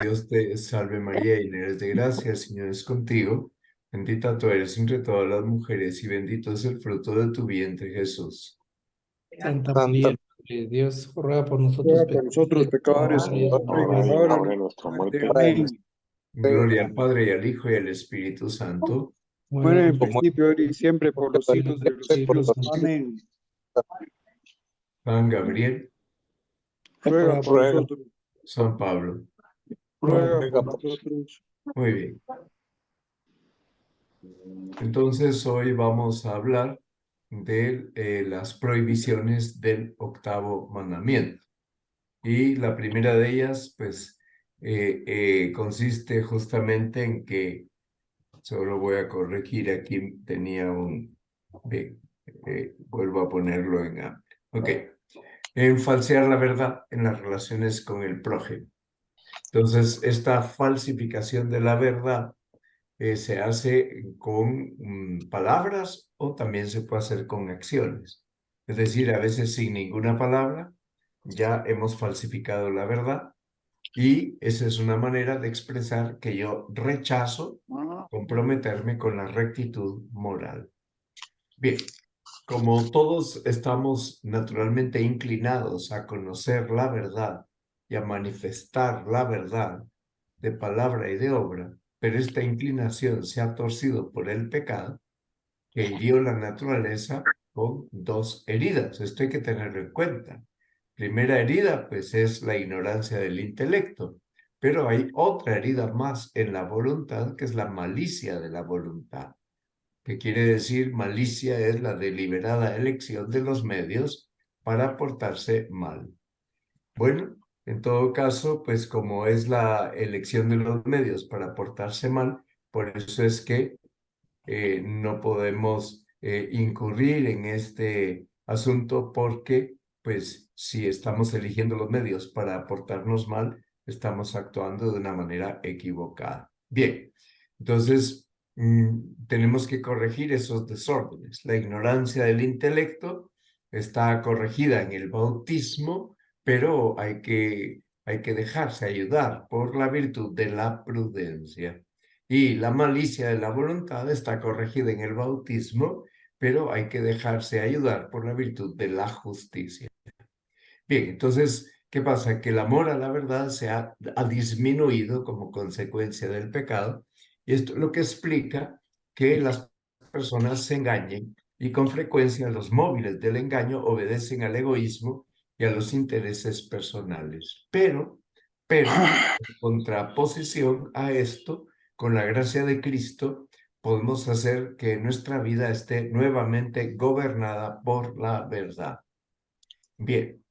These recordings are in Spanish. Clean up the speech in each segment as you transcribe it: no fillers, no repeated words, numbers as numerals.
Dios te salve María, llena eres de gracia, el Señor es contigo. Bendita tú eres entre todas las mujeres y bendito es el fruto de tu vientre, Jesús. Santa Santa María, Madre de Dios, ruega por nosotros Ruega por nosotros pecadores, pecadores, ahora y en la hora ahora y de en la ahora nuestra y hora en de nuestra nuestra muerte. muerte. Amén. Gloria al Padre y al Hijo y al Espíritu Santo. Bueno, en Como principio, ahora y siempre, por los siglos de los por siglos. los Amén. San Gabriel, Ruega por ruega, nosotros. San Pablo. Ruega ruega por por nosotros. Muy bien. Entonces hoy vamos a hablar de las prohibiciones del octavo mandamiento. Y la primera de ellas, pues, consiste justamente en que, solo voy a corregir, aquí tenía un, bien, vuelvo a ponerlo en A. Ok, en falsear la verdad en las relaciones con el prójimo. Entonces, esta falsificación de la verdad se hace con palabras o también se puede hacer con acciones. Es decir, a veces sin ninguna palabra ya hemos falsificado la verdad y esa es una manera de expresar que yo rechazo comprometerme con la rectitud moral. Bien, como todos estamos naturalmente inclinados a conocer la verdad y a manifestar la verdad de palabra y de obra, pero esta inclinación se ha torcido por el pecado que hirió la naturaleza con dos heridas. Esto hay que tenerlo en cuenta. Primera herida, pues, es la ignorancia del intelecto, pero hay otra herida más en la voluntad, que es la malicia de la voluntad. ¿Qué quiere decir? Malicia es la deliberada elección de los medios para portarse mal. Bueno, en todo caso, pues como es la elección de los medios para portarse mal, por eso es que no podemos incurrir en este asunto porque, pues, si estamos eligiendo los medios para portarnos mal, estamos actuando de una manera equivocada. Bien, entonces tenemos que corregir esos desórdenes. La ignorancia del intelecto está corregida en el bautismo, pero hay que dejarse ayudar por la virtud de la prudencia. Y la malicia de la voluntad está corregida en el bautismo, pero hay que dejarse ayudar por la virtud de la justicia. Bien, entonces, ¿qué pasa? Que el amor a la verdad ha disminuido como consecuencia del pecado, y esto es lo que explica que las personas se engañen, y con frecuencia los móviles del engaño obedecen al egoísmo y a los intereses personales. Pero, en contraposición a esto, con la gracia de Cristo, podemos hacer que nuestra vida esté nuevamente gobernada por la verdad. Bien,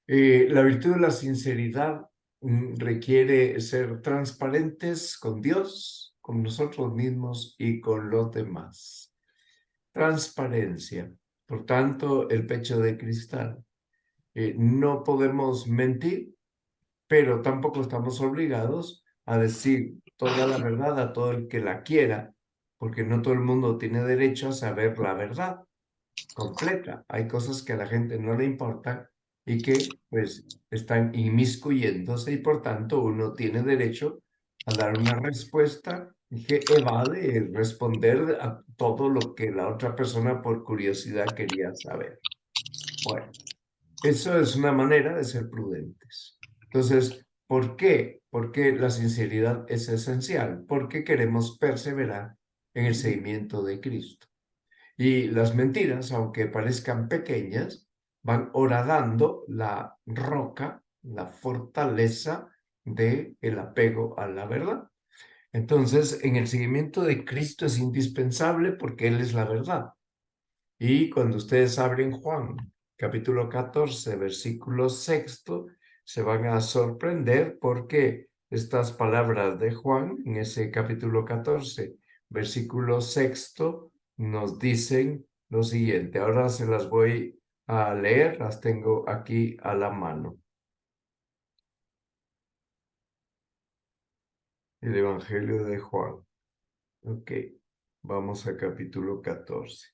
la virtud de la sinceridad requiere ser transparentes con Dios, con nosotros mismos y con los demás. Transparencia, por tanto, el pecho de cristal. No podemos mentir, pero tampoco estamos obligados a decir toda la verdad a todo el que la quiera, porque no todo el mundo tiene derecho a saber la verdad completa. Hay cosas que a la gente no le importan y que pues están inmiscuyéndose y por tanto uno tiene derecho a dar una respuesta que evade el responder a todo lo que la otra persona por curiosidad quería saber. Bueno, eso es una manera de ser prudentes. Entonces, ¿por qué? Porque la sinceridad es esencial, porque queremos perseverar en el seguimiento de Cristo. Y las mentiras, aunque parezcan pequeñas, van horadando la roca, la fortaleza del apego a la verdad. Entonces, en el seguimiento de Cristo es indispensable porque Él es la verdad. Y cuando ustedes abren Juan, capítulo 14, versículo 6, se van a sorprender porque estas palabras de Juan, en ese capítulo 14, versículo 6, nos dicen lo siguiente. Ahora se las voy a leer, las tengo aquí a la mano. El Evangelio de Juan. Ok, vamos a capítulo 14.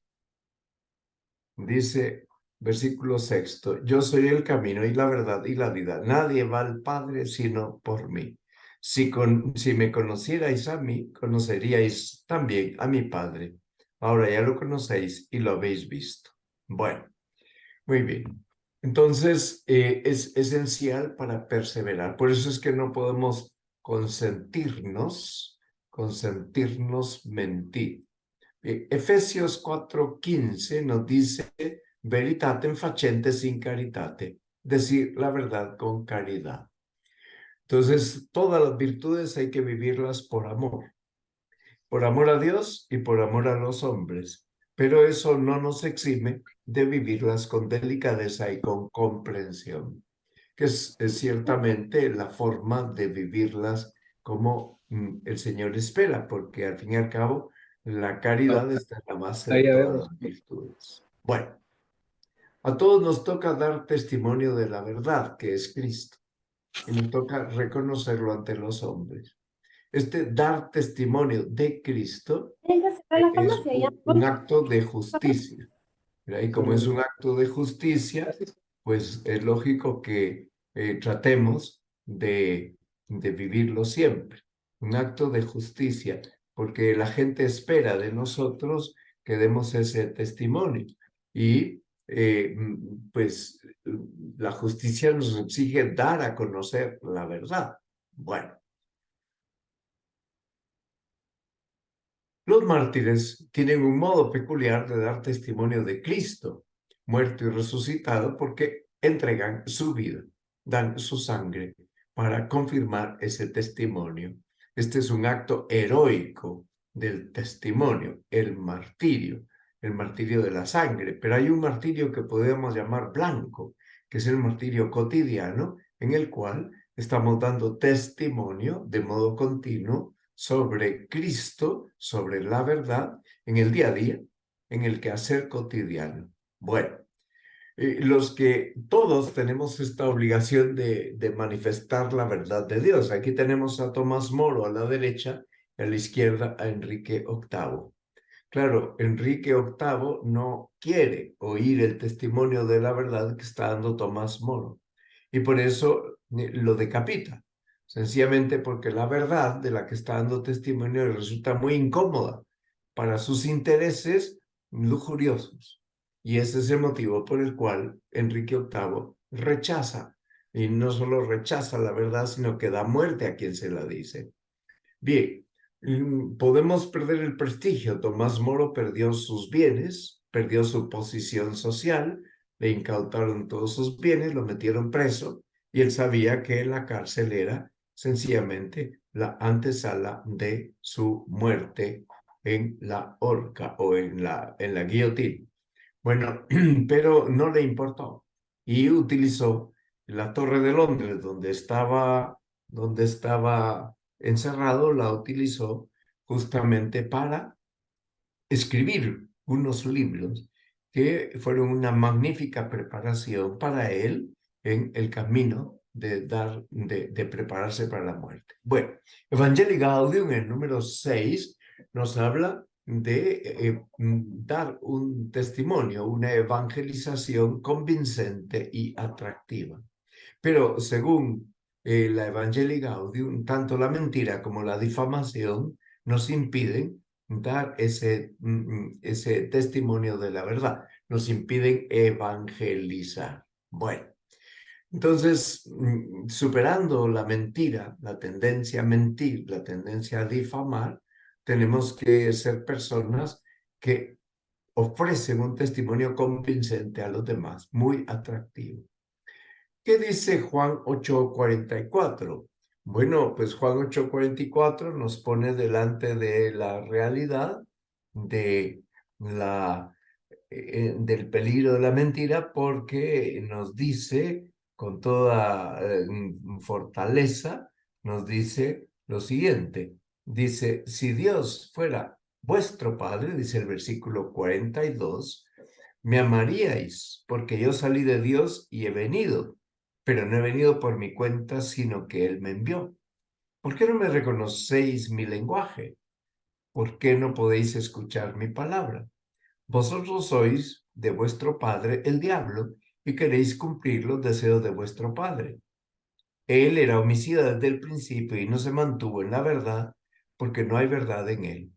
Dice, versículo 6, yo soy el camino y la verdad y la vida. Nadie va al Padre sino por mí. Si me conocierais a mí, conoceríais también a mi Padre. Ahora ya lo conocéis y lo habéis visto. Bueno, muy bien. Entonces, es esencial para perseverar. Por eso es que no podemos consentirnos mentir. Efesios 4:15 nos dice, veritatem facentes in caritate, decir la verdad con caridad. Entonces, todas las virtudes hay que vivirlas por amor a Dios y por amor a los hombres, pero eso no nos exime de vivirlas con delicadeza y con comprensión, que es ciertamente la forma de vivirlas como el Señor espera, porque al fin y al cabo la caridad está en la base de todas las virtudes. Bueno, a todos nos toca dar testimonio de la verdad, que es Cristo, y nos toca reconocerlo ante los hombres. Este dar testimonio de Cristo es un acto de justicia. Y como es un acto de justicia, pues es lógico que tratemos de vivirlo siempre. Un acto de justicia, porque la gente espera de nosotros que demos ese testimonio. Y pues la justicia nos exige dar a conocer la verdad. Bueno. Los mártires tienen un modo peculiar de dar testimonio de Cristo, muerto y resucitado, porque entregan su vida, dan su sangre para confirmar ese testimonio. Este es un acto heroico del testimonio, el martirio de la sangre. Pero hay un martirio que podemos llamar blanco, que es el martirio cotidiano, en el cual estamos dando testimonio de modo continuo sobre Cristo, sobre la verdad, en el día a día, en el quehacer cotidiano. Bueno, los que todos tenemos esta obligación de manifestar la verdad de Dios. Aquí tenemos a Tomás Moro a la derecha, a la izquierda a Enrique VIII. Claro, Enrique VIII no quiere oír el testimonio de la verdad que está dando Tomás Moro y por eso lo decapita, sencillamente porque la verdad de la que está dando testimonio le resulta muy incómoda para sus intereses lujuriosos. Y ese es el motivo por el cual Enrique VIII rechaza, y no solo rechaza la verdad, sino que da muerte a quien se la dice. Bien, podemos perder el prestigio. Tomás Moro perdió sus bienes, perdió su posición social, le incautaron todos sus bienes, lo metieron preso y él sabía que la cárcel era sencillamente la antesala de su muerte en la horca o en la guillotina. Bueno, pero no le importó y utilizó la Torre de Londres donde estaba encerrado, la utilizó justamente para escribir unos libros que fueron una magnífica preparación para él en el camino de prepararse para la muerte. Bueno, Evangelii Gaudium, el número 6, nos habla de dar un testimonio, una evangelización convincente y atractiva. Pero según la Evangelii Gaudium, tanto la mentira como la difamación nos impiden dar ese testimonio de la verdad, nos impiden evangelizar. Bueno, entonces, superando la mentira, la tendencia a mentir, la tendencia a difamar, tenemos que ser personas que ofrecen un testimonio convincente a los demás, muy atractivo. ¿Qué dice Juan 8:44? Bueno, pues Juan 8:44 nos pone delante de la realidad de del peligro de la mentira, porque nos dice con toda fortaleza, nos dice lo siguiente. Dice, si Dios fuera vuestro Padre, dice el versículo 42, me amaríais, porque yo salí de Dios y he venido, pero no he venido por mi cuenta, sino que Él me envió. ¿Por qué no me reconocéis mi lenguaje? ¿Por qué no podéis escuchar mi palabra? Vosotros sois de vuestro padre el diablo y queréis cumplir los deseos de vuestro padre. Él era homicida desde el principio y no se mantuvo en la verdad porque no hay verdad en él.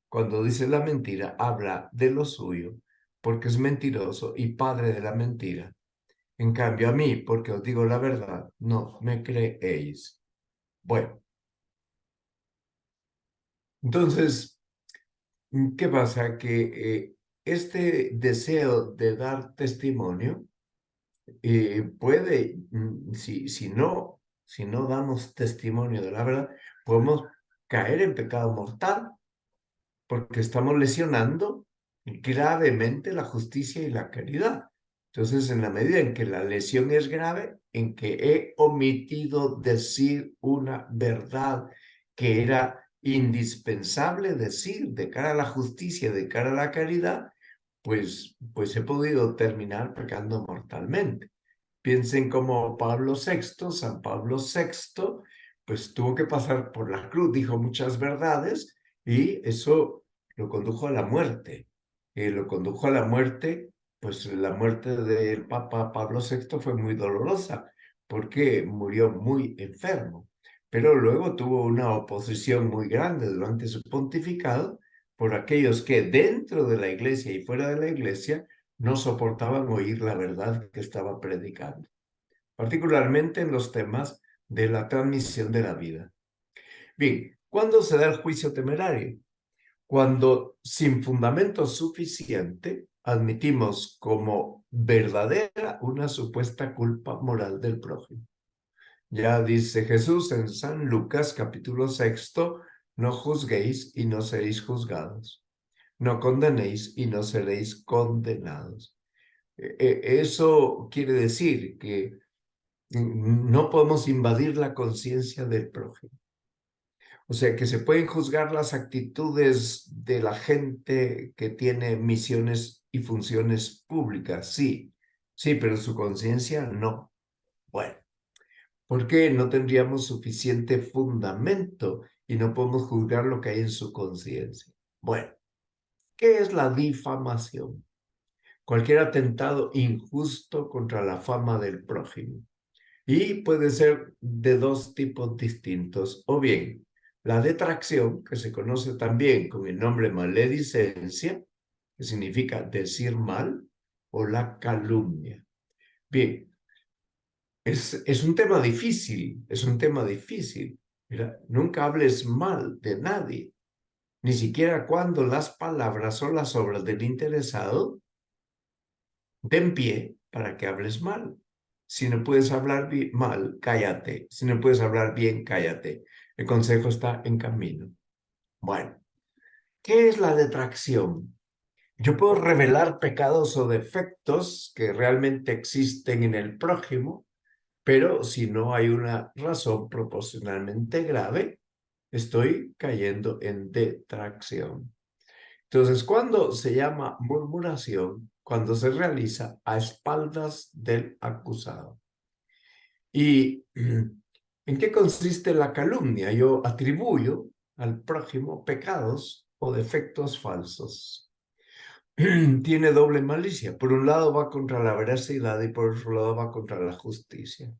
Cuando dice la mentira, habla de lo suyo porque es mentiroso y padre de la mentira. En cambio, a mí, porque os digo la verdad, no me creéis. Bueno, entonces, ¿qué pasa? Que este deseo de dar testimonio puede, si no damos testimonio de la verdad, podemos caer en pecado mortal porque estamos lesionando gravemente la justicia y la caridad. Entonces, en la medida en que la lesión es grave, en que he omitido decir una verdad que era indispensable decir de cara a la justicia, de cara a la caridad, pues he podido terminar pecando mortalmente. Piensen como Pablo VI, San Pablo VI, pues tuvo que pasar por la cruz, dijo muchas verdades y eso lo condujo a la muerte. Lo condujo a la muerte, pues la muerte del Papa Pablo VI fue muy dolorosa porque murió muy enfermo, pero luego tuvo una oposición muy grande durante su pontificado por aquellos que dentro de la iglesia y fuera de la iglesia no soportaban oír la verdad que estaba predicando, particularmente en los temas de la transmisión de la vida. Bien, ¿cuándo se da el juicio temerario? Cuando sin fundamento suficiente admitimos como verdadera una supuesta culpa moral del prójimo. Ya dice Jesús en San Lucas capítulo 6, no juzguéis y no seréis juzgados. No condenéis y no seréis condenados. Eso quiere decir que no podemos invadir la conciencia del prójimo. O sea, que se pueden juzgar las actitudes de la gente que tiene misiones y funciones públicas, sí, pero su conciencia no. Bueno, ¿por qué no tendríamos suficiente fundamento y no podemos juzgar lo que hay en su conciencia? Bueno, ¿qué es la difamación? Cualquier atentado injusto contra la fama del prójimo. Y puede ser de dos tipos distintos. O bien, la detracción, que se conoce también con el nombre maledicencia, que significa decir mal, o la calumnia. Bien, es un tema difícil, es un tema difícil. Mira, nunca hables mal de nadie, ni siquiera cuando las palabras o las obras del interesado den pie para que hables mal. Si no puedes hablar mal, cállate. Si no puedes hablar bien, cállate. El consejo está en camino. Bueno, ¿qué es la detracción? Yo puedo revelar pecados o defectos que realmente existen en el prójimo, pero si no hay una razón proporcionalmente grave, estoy cayendo en detracción. Entonces, ¿cuándo se llama murmuración? Cuando se realiza a espaldas del acusado. ¿Y en qué consiste la calumnia? Yo atribuyo al prójimo pecados o defectos falsos. Tiene doble malicia. Por un lado va contra la veracidad y por otro lado va contra la justicia.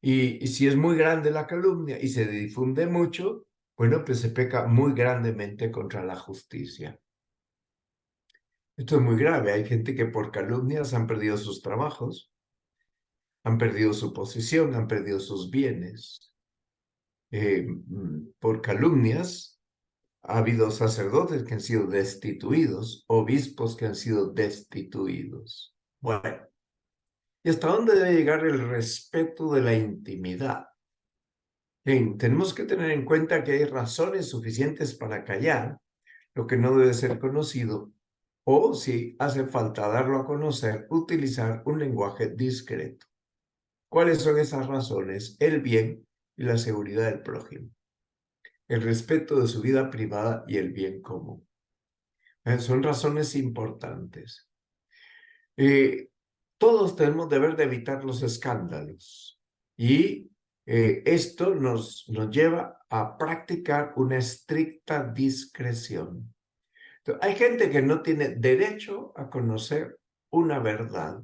Y si es muy grande la calumnia y se difunde mucho, bueno, pues se peca muy grandemente contra la justicia. Esto es muy grave. Hay gente que por calumnias han perdido sus trabajos, han perdido su posición, han perdido sus bienes. Por calumnias ha habido sacerdotes que han sido destituidos, obispos que han sido destituidos. Bueno, ¿y hasta dónde debe llegar el respeto de la intimidad? Bien, tenemos que tener en cuenta que hay razones suficientes para callar lo que no debe ser conocido, o si hace falta darlo a conocer, utilizar un lenguaje discreto. ¿Cuáles son esas razones? El bien y la seguridad del prójimo, el respeto de su vida privada y el bien común. Son razones importantes. Todos tenemos deber de evitar los escándalos y esto nos lleva a practicar una estricta discreción. Entonces, hay gente que no tiene derecho a conocer una verdad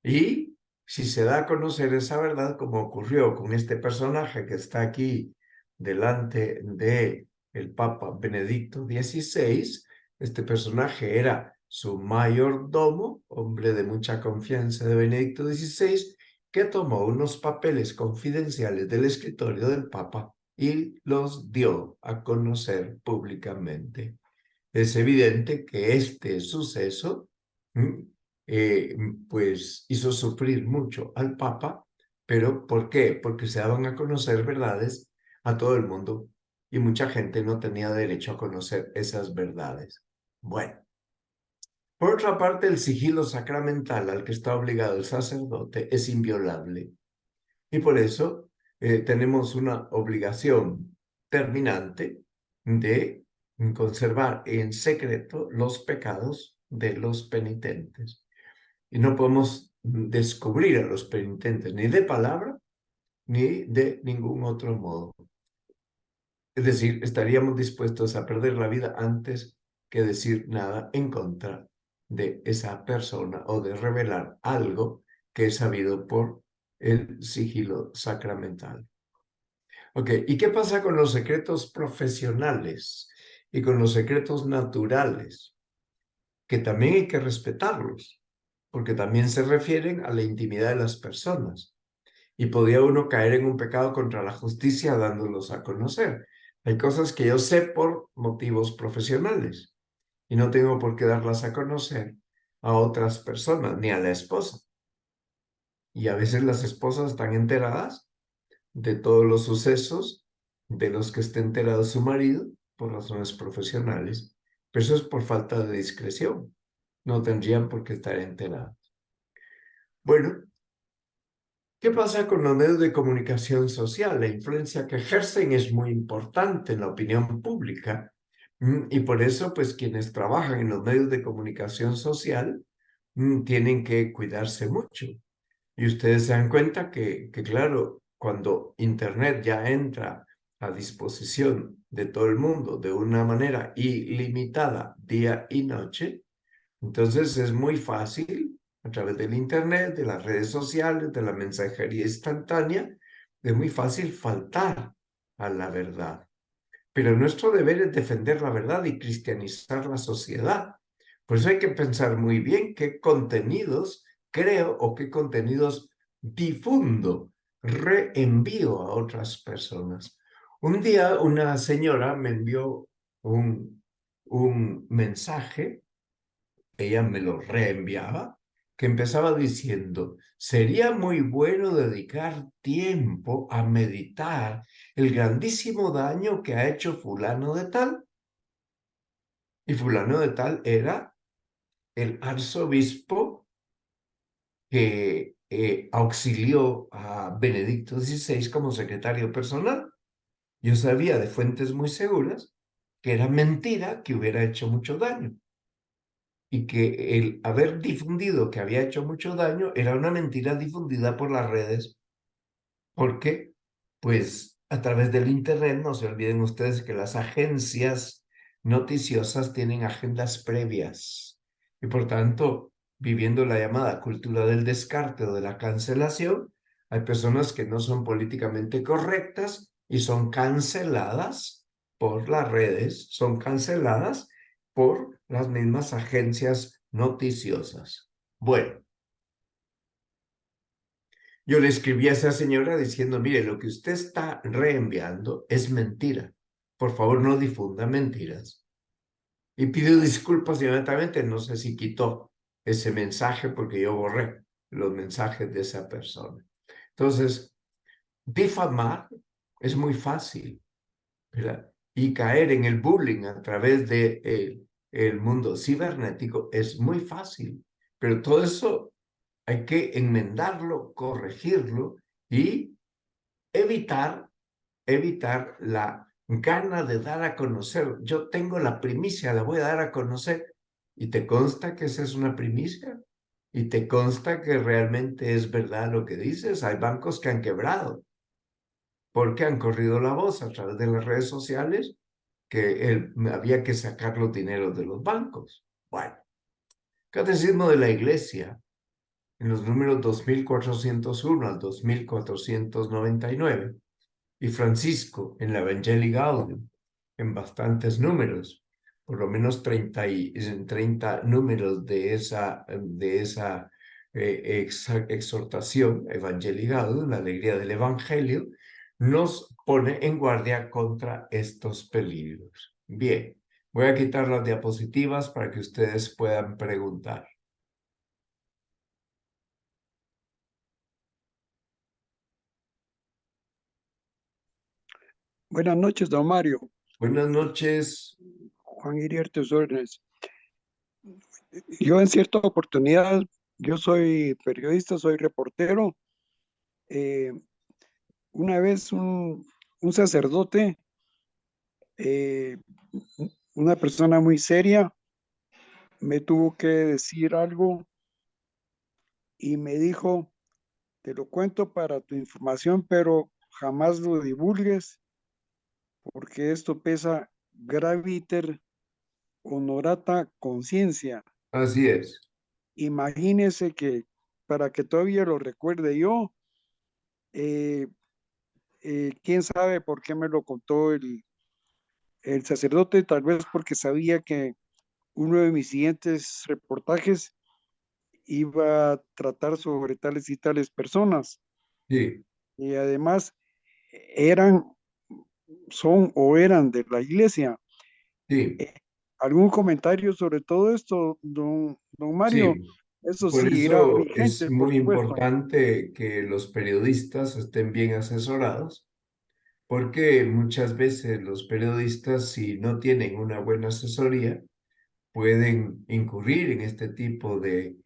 y si se da a conocer esa verdad, como ocurrió con este personaje que está aquí delante de el Papa Benedicto XVI, este personaje era su mayordomo, hombre de mucha confianza de Benedicto XVI, que tomó unos papeles confidenciales del escritorio del Papa y los dio a conocer públicamente. Es evidente que este suceso pues hizo sufrir mucho al Papa, pero ¿por qué? Porque se daban a conocer verdades a todo el mundo y mucha gente no tenía derecho a conocer esas verdades. Bueno, por otra parte, el sigilo sacramental al que está obligado el sacerdote es inviolable y por eso tenemos una obligación terminante de conservar en secreto los pecados de los penitentes. Y no podemos descubrir a los penitentes ni de palabra ni de ningún otro modo. Es decir, estaríamos dispuestos a perder la vida antes que decir nada en contra de esa persona o de revelar algo que es sabido por el sigilo sacramental. Ok, ¿y qué pasa con los secretos profesionales y con los secretos naturales? Que también hay que respetarlos, porque también se refieren a la intimidad de las personas. Y podría uno caer en un pecado contra la justicia dándolos a conocer. Hay cosas que yo sé por motivos profesionales y no tengo por qué darlas a conocer a otras personas, ni a la esposa. Y a veces las esposas están enteradas de todos los sucesos de los que esté enterado su marido por razones profesionales, pero eso es por falta de discreción. No tendrían por qué estar enterados. Bueno, ¿qué pasa con los medios de comunicación social? La influencia que ejercen es muy importante en la opinión pública y por eso, pues, quienes trabajan en los medios de comunicación social tienen que cuidarse mucho. Y ustedes se dan cuenta que, claro, cuando Internet ya entra a disposición de todo el mundo de una manera ilimitada día y noche, entonces es muy fácil a través del Internet, de las redes sociales, de la mensajería instantánea, es muy fácil faltar a la verdad. Pero nuestro deber es defender la verdad y cristianizar la sociedad. Por eso hay que pensar muy bien qué contenidos creo o qué contenidos difundo, reenvío a otras personas. Un día una señora me envió un mensaje, ella me lo reenviaba, que empezaba diciendo, sería muy bueno dedicar tiempo a meditar el grandísimo daño que ha hecho fulano de tal. Y fulano de tal era el arzobispo que auxilió a Benedicto XVI como secretario personal. Yo sabía de fuentes muy seguras que era mentira, que hubiera hecho mucho daño. Y que el haber difundido que había hecho mucho daño era una mentira difundida por las redes, porque, pues, a través del Internet, no se olviden ustedes que las agencias noticiosas tienen agendas previas y, por tanto, viviendo la llamada cultura del descarte o de la cancelación, hay personas que no son políticamente correctas y son canceladas por las redes, son canceladas por las mismas agencias noticiosas. Bueno, yo le escribí a esa señora diciendo, mire, lo que usted está reenviando es mentira. Por favor, no difunda mentiras. Y pidió disculpas inmediatamente. No sé si quitó ese mensaje porque yo borré los mensajes de esa persona. Entonces, difamar es muy fácil, ¿verdad? Y caer en el bullying a través de el mundo cibernético es muy fácil. Pero todo eso hay que enmendarlo, corregirlo y evitar la gana de dar a conocer. Yo tengo la primicia, la voy a dar a conocer. ¿Y te consta que esa es una primicia? ¿Y te consta que realmente es verdad lo que dices? Hay bancos que han quebrado porque han corrido la voz a través de las redes sociales que había que sacar los dineros de los bancos. Bueno, Catecismo de la Iglesia en los números 2401 al 2499, y Francisco en la Evangelii Gaudium, en bastantes números, por lo menos 30 números de esa exhortación, Evangelii Gaudium, la alegría del Evangelio, nos pone en guardia contra estos peligros. Bien, voy a quitar las diapositivas para que ustedes puedan preguntar. Buenas noches, don Mario. Buenas noches. Juan Iriarte, tus órdenes. Yo en cierta oportunidad, yo soy periodista, soy reportero. Eh, una vez un sacerdote, eh, una persona muy seria, me tuvo que decir algo y me dijo, te lo cuento para tu información, pero jamás lo divulgues porque esto pesa graviter honorata conciencia. Así es. Imagínese que para que todavía lo recuerde yo, eh, quién sabe por qué me lo contó el sacerdote, tal vez porque sabía que uno de mis siguientes reportajes iba a tratar sobre tales y tales personas. Sí, Y además eran, son o eran de la iglesia. sí. ¿Algún comentario sobre todo esto, don Mario? Sí, Eso por sí, irá eso es vigente, por muy supuesto. importante que los periodistas estén bien asesorados, porque muchas veces los periodistas, si no tienen una buena asesoría, pueden incurrir en este tipo de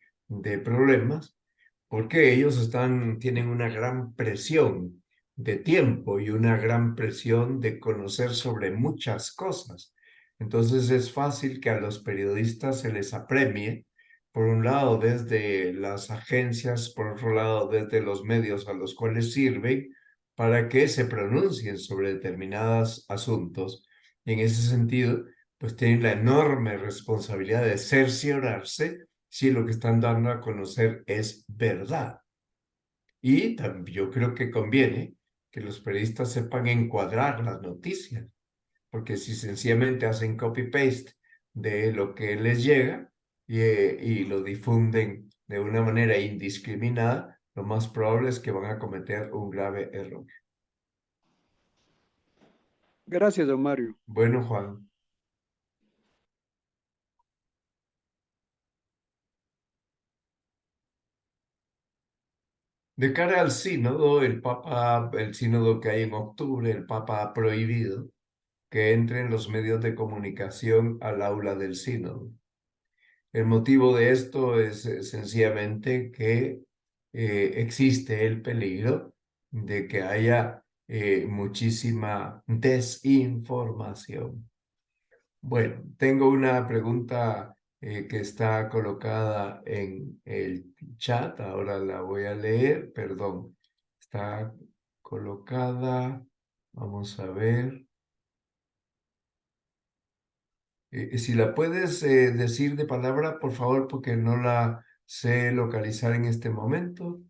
problemas, porque ellos tienen una gran presión de tiempo y una gran presión de conocer sobre muchas cosas. Entonces es fácil que a los periodistas se les apremie, por un lado desde las agencias, por otro lado desde los medios a los cuales sirven, para que se pronuncien sobre determinados asuntos. Y en ese sentido, pues tienen la enorme responsabilidad de cerciorarse si lo que están dando a conocer es verdad. Y también yo creo que conviene que los periodistas sepan encuadrar las noticias, porque si sencillamente hacen copy-paste de lo que les llega y lo difunden de una manera indiscriminada, lo más probable es que van a cometer un grave error. Gracias, don Mario. Bueno, Juan. De cara al sínodo, el sínodo que hay en octubre, el Papa ha prohibido que entren los medios de comunicación al aula del sínodo. El motivo de esto es sencillamente que existe el peligro de que haya muchísima desinformación. Bueno, tengo una pregunta que está colocada en el chat, ahora la voy a leer, perdón, está colocada, vamos a ver. Si la puedes decir de palabra, por favor, porque no la sé localizar en este momento.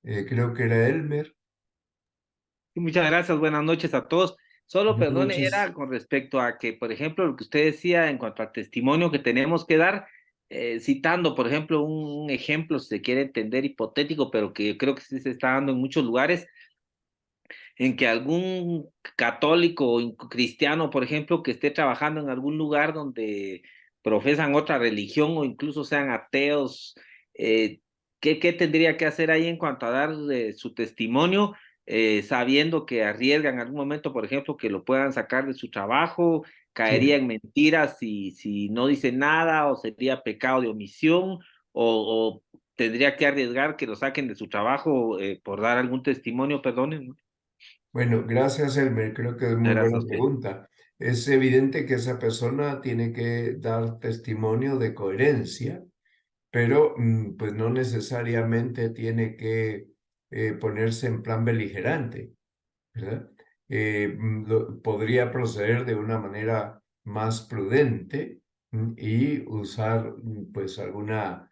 Creo que era Elmer. Sí, muchas gracias, buenas noches a todos. Solo, Buenas perdón, noches. era con respecto a que, por ejemplo, lo que usted decía en cuanto al testimonio que tenemos que dar, citando, por ejemplo, un ejemplo, si se quiere entender, hipotético, pero que yo creo que sí se está dando en muchos lugares, en que algún católico o cristiano, por ejemplo, que esté trabajando en algún lugar donde profesan otra religión o incluso sean ateos, eh, ¿qué tendría que hacer ahí en cuanto a dar su testimonio, sabiendo que arriesgan en algún momento, por ejemplo, que lo puedan sacar de su trabajo, caería Sí. en mentiras si no dice nada o sería pecado de omisión o tendría que arriesgar que lo saquen de su trabajo por dar algún testimonio, perdonen? Bueno, gracias, Elmer. Creo que es Muchas muy gracias a buena usted. pregunta. Es evidente que esa persona tiene que dar testimonio de coherencia, pero pues no necesariamente tiene que ponerse en plan beligerante, ¿verdad? Podría proceder de una manera más prudente y usar pues alguna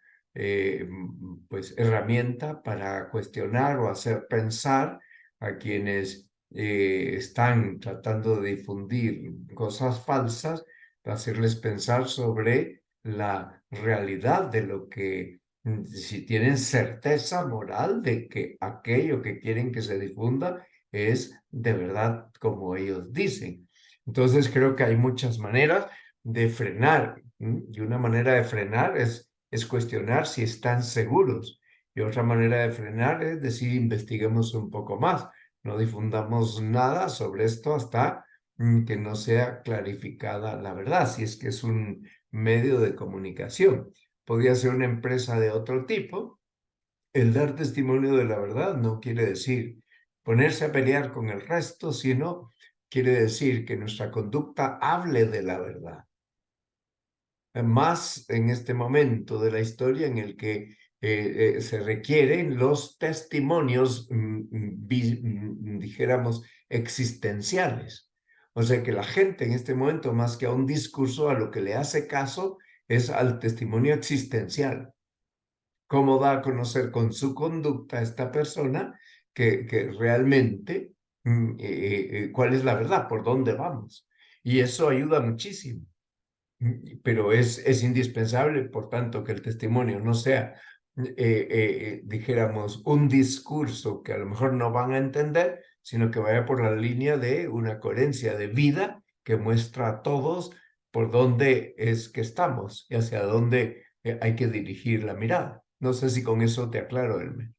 pues herramienta para cuestionar o hacer pensar a quienes están tratando de difundir cosas falsas, hacerles pensar sobre la realidad de lo que, si tienen certeza moral de que aquello que quieren que se difunda es de verdad como ellos dicen. Entonces creo que hay muchas maneras de frenar, y una manera de frenar es cuestionar si están seguros. Y otra manera de frenar es decir, investiguemos un poco más, no difundamos nada sobre esto hasta que no sea clarificada la verdad, si es que es un medio de comunicación. Podría ser una empresa de otro tipo. El dar testimonio de la verdad no quiere decir ponerse a pelear con el resto, sino quiere decir que nuestra conducta hable de la verdad. Más en este momento de la historia en el que se requieren los testimonios, dijéramos, existenciales. O sea que la gente en este momento, más que a un discurso, a lo que le hace caso es al testimonio existencial. Cómo da a conocer con su conducta esta persona que realmente cuál es la verdad, por dónde vamos. Y eso ayuda muchísimo. Pero es indispensable, por tanto, que el testimonio no sea, dijéramos, un discurso que a lo mejor no van a entender, sino que vaya por la línea de una coherencia de vida que muestra a todos por dónde es que estamos y hacia dónde hay que dirigir la mirada. No sé si con eso te aclaro, Elmer.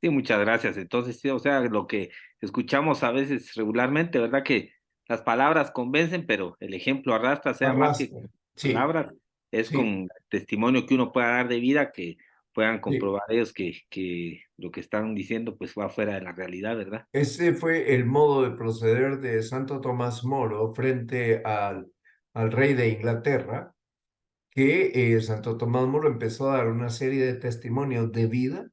Sí, muchas gracias. Entonces, sí, o sea, lo que escuchamos a veces regularmente, ¿verdad? Que las palabras convencen, pero el ejemplo arrastra, sea más que Arrastra. Sí, palabras, es sí, con testimonio que uno pueda dar de vida, que puedan sí. comprobar ellos que lo que están diciendo pues va fuera de la realidad, ¿verdad? Ese fue el modo de proceder de Santo Tomás Moro frente al rey de Inglaterra, que Santo Tomás Moro empezó a dar una serie de testimonios de vida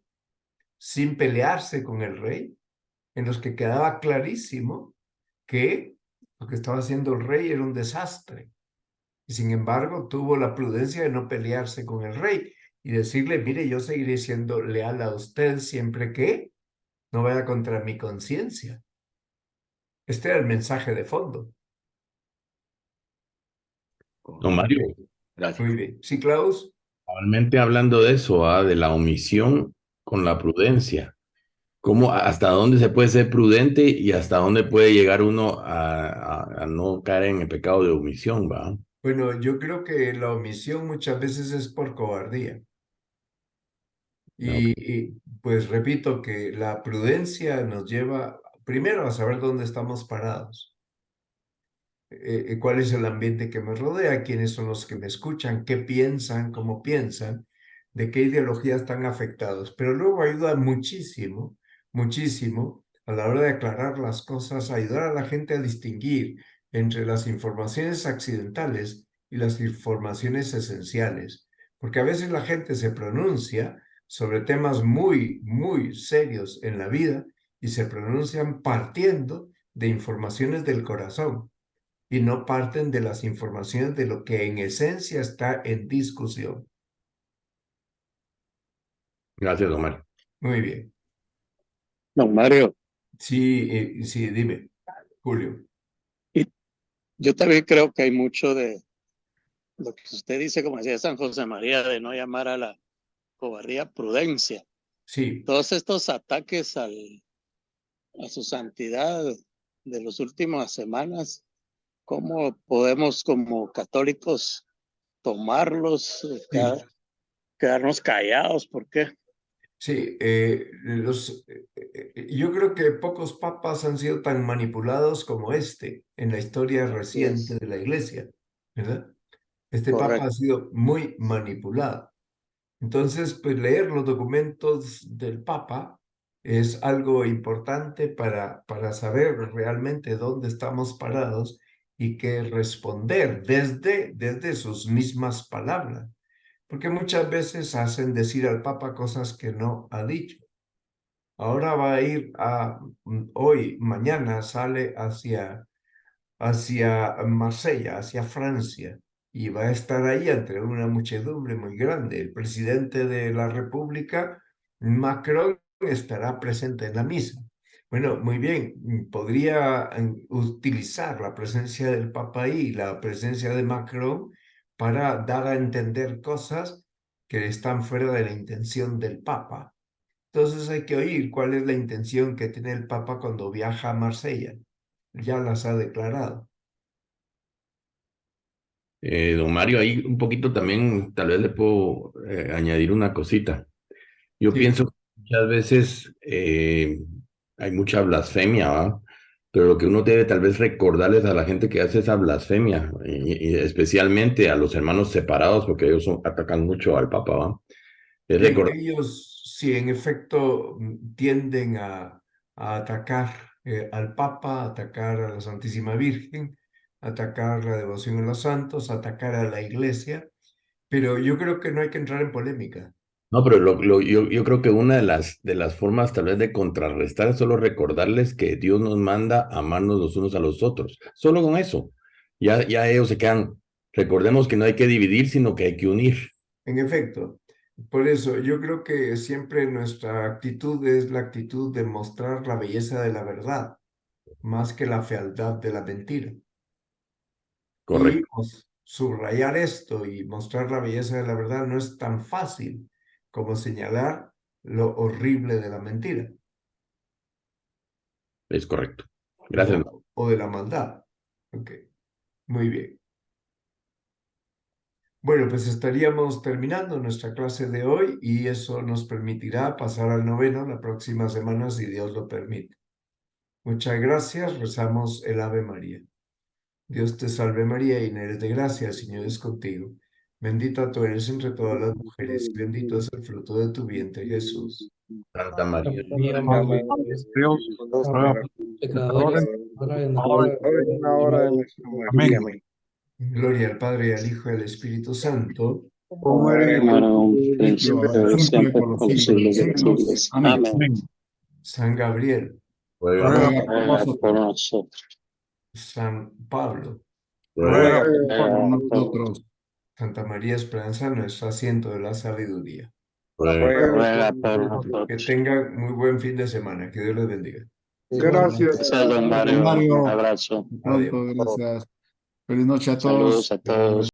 sin pelearse con el rey, en los que quedaba clarísimo que lo que estaba haciendo el rey era un desastre. Y sin embargo, tuvo la prudencia de no pelearse con el rey y decirle, mire, yo seguiré siendo leal a usted siempre que no vaya contra mi conciencia. Este era el mensaje de fondo. Don Correcto. Mario, Gracias. Muy bien. ¿Sí, Klaus? realmente hablando de eso, de la omisión con la prudencia, ¿cómo, hasta dónde se puede ser prudente y hasta dónde puede llegar uno a no caer en el pecado de omisión, va? Bueno, yo creo que la omisión muchas veces es por cobardía. Ok. Pues repito que la prudencia nos lleva primero a saber dónde estamos parados, cuál es el ambiente que me rodea, quiénes son los que me escuchan, qué piensan, cómo piensan, de qué ideologías están afectados. Pero luego ayuda muchísimo, muchísimo a la hora de aclarar las cosas, ayudar a la gente a distinguir entre las informaciones accidentales y las informaciones esenciales. Porque a veces la gente se pronuncia sobre temas muy, muy serios en la vida y se pronuncian partiendo de informaciones del corazón y no parten de las informaciones de lo que en esencia está en discusión. Gracias, don Mario. Muy bien. Don Mario, Sí, sí, dime, Julio. y yo también creo que hay mucho de lo que usted dice, como decía San José María, de no llamar a la cobardía prudencia. Sí, Todos estos ataques a su santidad de las últimas semanas, ¿cómo podemos como católicos tomarlos, sí, quedarnos callados? ¿Por qué? sí. Yo creo que pocos papas han sido tan manipulados como este en la historia Así reciente es, de la iglesia, ¿verdad? Este papa ha correcto. sido muy manipulado. Entonces, pues leer los documentos del Papa es algo importante para saber realmente dónde estamos parados y qué responder desde sus mismas palabras. Porque muchas veces hacen decir al Papa cosas que no ha dicho. Ahora va a ir hoy, mañana sale hacia Marsella, hacia Francia, y va a estar ahí entre una muchedumbre muy grande. El presidente de la República, Macron, estará presente en la misa. Bueno, muy bien, podría utilizar la presencia del Papa ahí, la presencia de Macron, para dar a entender cosas que están fuera de la intención del Papa. Entonces hay que oír cuál es la intención que tiene el Papa cuando viaja a Marsella. Ya las ha declarado. Don Mario, ahí un poquito también, tal vez le puedo añadir una cosita. Yo Sí. pienso que muchas veces hay mucha blasfemia, ¿va? Pero lo que uno debe tal vez recordarles a la gente que hace esa blasfemia, y especialmente a los hermanos separados, porque ellos atacan mucho al Papa, ¿va? Es recordar. Ellos, sí, en efecto, tienden a atacar al Papa, a atacar a la Santísima Virgen, a atacar la devoción a los santos, a atacar a la Iglesia, pero yo creo que no hay que entrar en polémica. No, pero yo creo que una de las formas tal vez de contrarrestar es solo recordarles que Dios nos manda a amarnos los unos a los otros. Solo con eso. Ya ellos se quedan. Recordemos que no hay que dividir, sino que hay que unir. En efecto, por eso yo creo que siempre nuestra actitud es la actitud de mostrar la belleza de la verdad, más que la fealdad de la mentira. Y Correcto. subrayar esto y mostrar la belleza de la verdad no es tan fácil como señalar lo horrible de la mentira Es correcto. Gracias. o de la maldad. Ok, muy bien. Bueno, pues estaríamos terminando nuestra clase de hoy y eso nos permitirá pasar al noveno la próxima semana, si Dios lo permite. Muchas gracias. Rezamos el Ave María. Dios te salve María, llena eres de gracia, el Señor es contigo. Bendita tú eres entre todas las mujeres y bendito es el fruto de tu vientre, Jesús. Santa María. María, Madre de Dios, Dios, ruega por los pecadores, ahora y en la hora de ahora es la hora de nuestra muerte. Amén. Gloria al Padre, y al Hijo y al Espíritu Santo. Como era en el principio, ahora y siempre, por los siglos de los siglos. Amén. San Gabriel, Ruega Ruega por nosotros. San Pablo, ruega Ruega por nosotros. Santa María Esperanza, nuestro asiento de la sabiduría. Ruega por Que nosotros. tengan muy buen fin de semana. Que Dios les bendiga. Gracias. Gracias, don Mario. Un abrazo. Adiós. Pronto, gracias. Feliz noche a todos. Saludos a todos.